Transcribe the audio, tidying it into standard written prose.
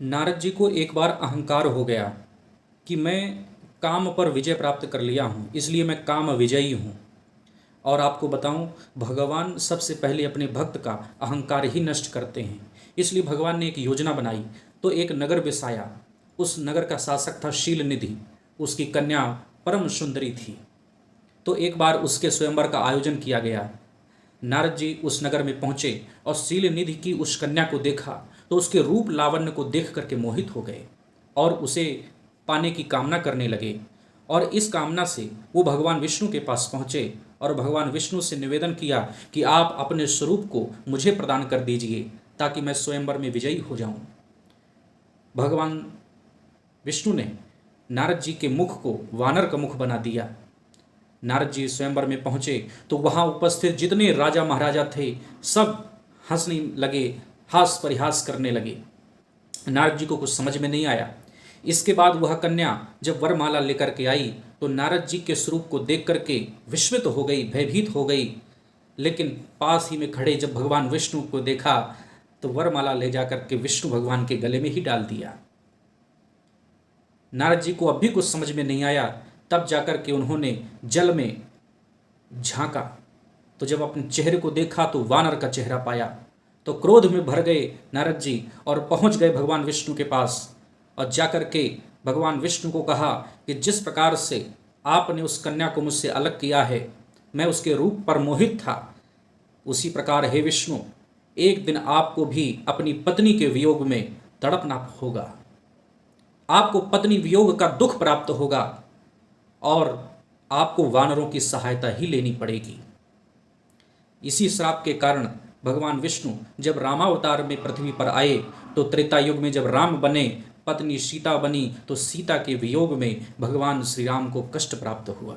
नारद जी को एक बार अहंकार हो गया कि मैं काम पर विजय प्राप्त कर लिया हूँ, इसलिए मैं काम विजयी हूँ। और आपको बताऊं, भगवान सबसे पहले अपने भक्त का अहंकार ही नष्ट करते हैं। इसलिए भगवान ने एक योजना बनाई, तो एक नगर बसाया। उस नगर का शासक था शील निधि। उसकी कन्या परम सुंदरी थी। तो एक बार उसके स्वयंवर का आयोजन किया गया। नारद जी उस नगर में पहुंचे और शील निधि की उस कन्या को देखा तो उसके रूप लावण्य को देख करके मोहित हो गए और उसे पाने की कामना करने लगे। और इस कामना से वो भगवान विष्णु के पास पहुंचे और भगवान विष्णु से निवेदन किया कि आप अपने स्वरूप को मुझे प्रदान कर दीजिए ताकि मैं स्वयंवर में विजयी हो जाऊं। भगवान विष्णु ने नारद जी के मुख को वानर का मुख बना दिया। नारद जी स्वयंवर में पहुंचे तो वहां उपस्थित जितने राजा महाराजा थे सब हंसने लगे, हास परिहास करने लगे। नारद जी को कुछ समझ में नहीं आया। इसके बाद वह कन्या जब वरमाला लेकर के आई तो नारद जी के स्वरूप को देख करके विस्मित हो गई, भयभीत हो गई। लेकिन पास ही में खड़े जब भगवान विष्णु को देखा तो वरमाला ले जाकर के विष्णु भगवान के गले में ही डाल दिया। नारद जी को अब भी कुछ समझ में नहीं आया। तब जाकर के उन्होंने जल में झांका तो जब अपने चेहरे को देखा तो वानर का चेहरा पाया। तो क्रोध में भर गए नारद जी और पहुंच गए भगवान विष्णु के पास और जाकर के भगवान विष्णु को कहा कि जिस प्रकार से आपने उस कन्या को मुझसे अलग किया है, मैं उसके रूप पर मोहित था, उसी प्रकार हे विष्णु, एक दिन आपको भी अपनी पत्नी के वियोग में तड़पना होगा। आपको पत्नी वियोग का दुख प्राप्त होगा और आपको वानरों की सहायता ही लेनी पड़ेगी। इसी श्राप के कारण भगवान विष्णु जब रामावतार में पृथ्वी पर आए तो त्रेता युग में जब राम बने, पत्नी सीता बनी, तो सीता के वियोग में भगवान श्री राम को कष्ट प्राप्त हुआ।